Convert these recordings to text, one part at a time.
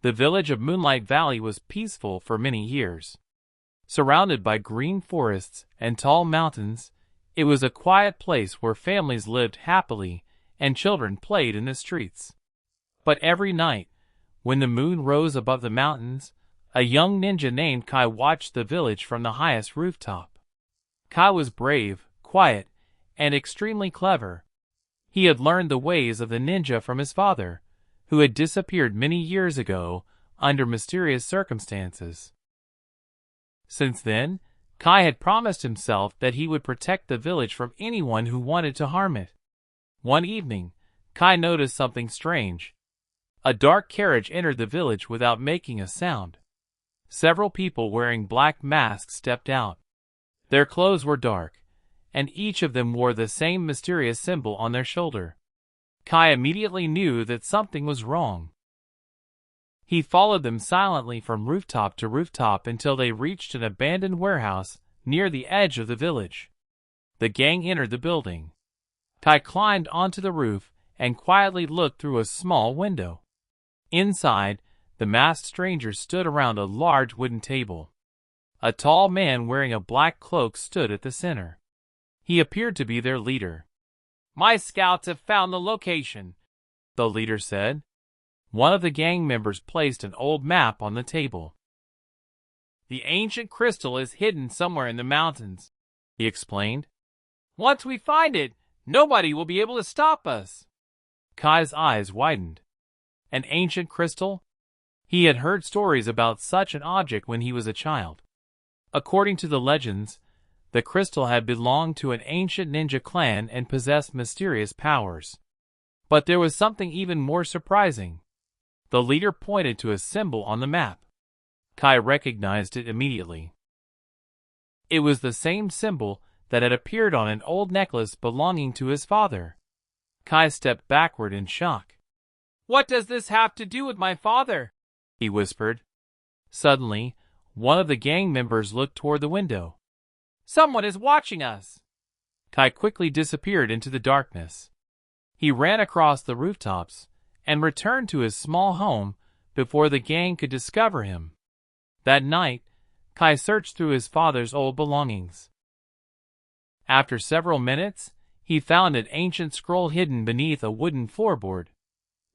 The village of Moonlight Valley was peaceful for many years. Surrounded by green forests and tall mountains, it was a quiet place where families lived happily and children played in the streets. But every night, when the moon rose above the mountains, a young ninja named Kai watched the village from the highest rooftop. Kai was brave, quiet, and extremely clever. He had learned the ways of the ninja from his father, who had disappeared many years ago under mysterious circumstances. Since then, Kai had promised himself that he would protect the village from anyone who wanted to harm it. One evening, Kai noticed something strange. A dark carriage entered the village without making a sound. Several people wearing black masks stepped out. Their clothes were dark, and each of them wore the same mysterious symbol on their shoulder. Kai immediately knew that something was wrong. He followed them silently from rooftop to rooftop until they reached an abandoned warehouse near the edge of the village. The gang entered the building. Kai climbed onto the roof and quietly looked through a small window. Inside, the masked strangers stood around a large wooden table. A tall man wearing a black cloak stood at the center. He appeared to be their leader. "My scouts have found the location," the leader said. One of the gang members placed an old map on the table. "The ancient crystal is hidden somewhere in the mountains," he explained. "Once we find it, nobody will be able to stop us." Kai's eyes widened. An ancient crystal? He had heard stories about such an object when he was a child. According to the legends, the crystal had belonged to an ancient ninja clan and possessed mysterious powers. But there was something even more surprising. The leader pointed to a symbol on the map. Kai recognized it immediately. It was the same symbol that had appeared on an old necklace belonging to his father. Kai stepped backward in shock. "What does this have to do with my father?" he whispered. Suddenly, one of the gang members looked toward the window. "Someone is watching us!" Kai quickly disappeared into the darkness. He ran across the rooftops and returned to his small home before the gang could discover him. That night, Kai searched through his father's old belongings. After several minutes, he found an ancient scroll hidden beneath a wooden floorboard.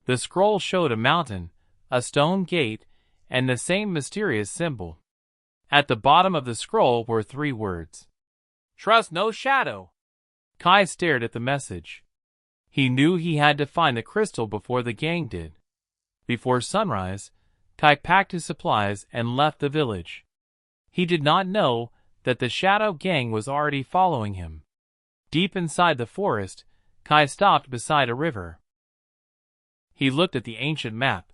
The scroll showed a mountain, a stone gate, and the same mysterious symbol. At the bottom of the scroll were 3 words. "Trust no shadow." Kai stared at the message. He knew he had to find the crystal before the gang did. Before sunrise, Kai packed his supplies and left the village. He did not know that the Shadow Gang was already following him. Deep inside the forest, Kai stopped beside a river. He looked at the ancient map.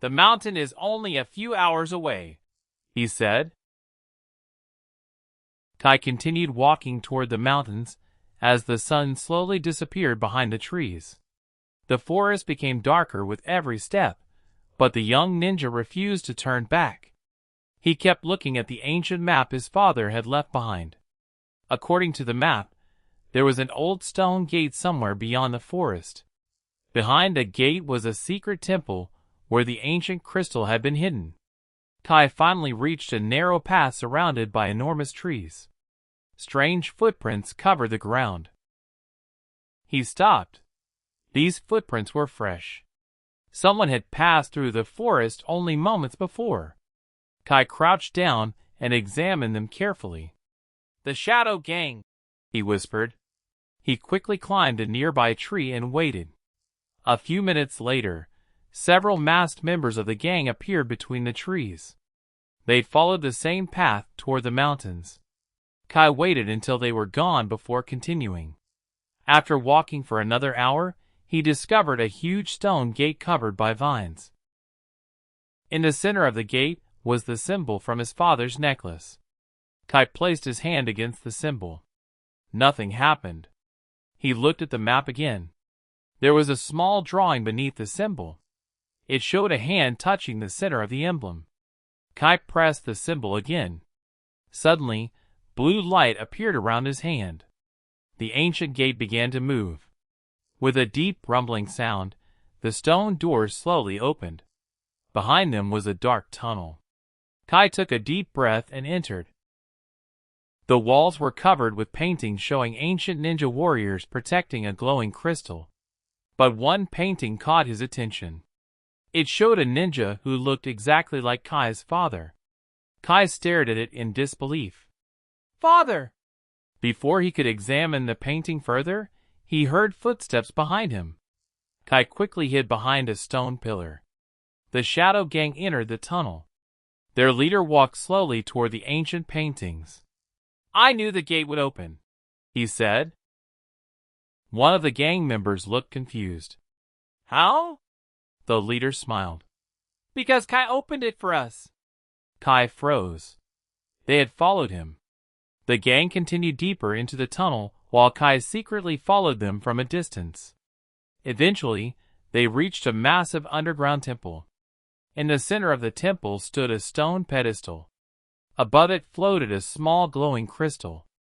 "The mountain is only a few hours away," he said. Kai continued walking toward the mountains as the sun slowly disappeared behind the trees. The forest became darker with every step, but the young ninja refused to turn back. He kept looking at the ancient map his father had left behind. According to the map, there was an old stone gate somewhere beyond the forest. Behind the gate was a secret temple where the ancient crystal had been hidden. Kai finally reached a narrow path surrounded by enormous trees. Strange footprints covered the ground. He stopped. These footprints were fresh. Someone had passed through the forest only moments before. Kai crouched down and examined them carefully. "The Shadow Gang," he whispered. He quickly climbed a nearby tree and waited. A few minutes later, several masked members of the gang appeared between the trees. They followed the same path toward the mountains. Kai waited until they were gone before continuing. After walking for another hour, he discovered a huge stone gate covered by vines. In the center of the gate was the symbol from his father's necklace. Kai placed his hand against the symbol. Nothing happened. He looked at the map again. There was a small drawing beneath the symbol. It showed a hand touching the center of the emblem. Kai pressed the symbol again. Suddenly, blue light appeared around his hand. The ancient gate began to move. With a deep rumbling sound, the stone doors slowly opened. Behind them was a dark tunnel. Kai took a deep breath and entered. The walls were covered with paintings showing ancient ninja warriors protecting a glowing crystal. But one painting caught his attention. It showed a ninja who looked exactly like Kai's father. Kai stared at it in disbelief. "Father!" Before he could examine the painting further, he heard footsteps behind him. Kai quickly hid behind a stone pillar. The shadow gang entered the tunnel. Their leader walked slowly toward the ancient paintings. "I knew the gate would open," he said. One of the gang members looked confused. "How?" The leader smiled. "Because Kai opened it for us." Kai froze. They had followed him. The gang continued deeper into the tunnel while Kai secretly followed them from a distance. Eventually, they reached a massive underground temple. In the center of the temple stood a stone pedestal. Above it floated a small glowing crystal.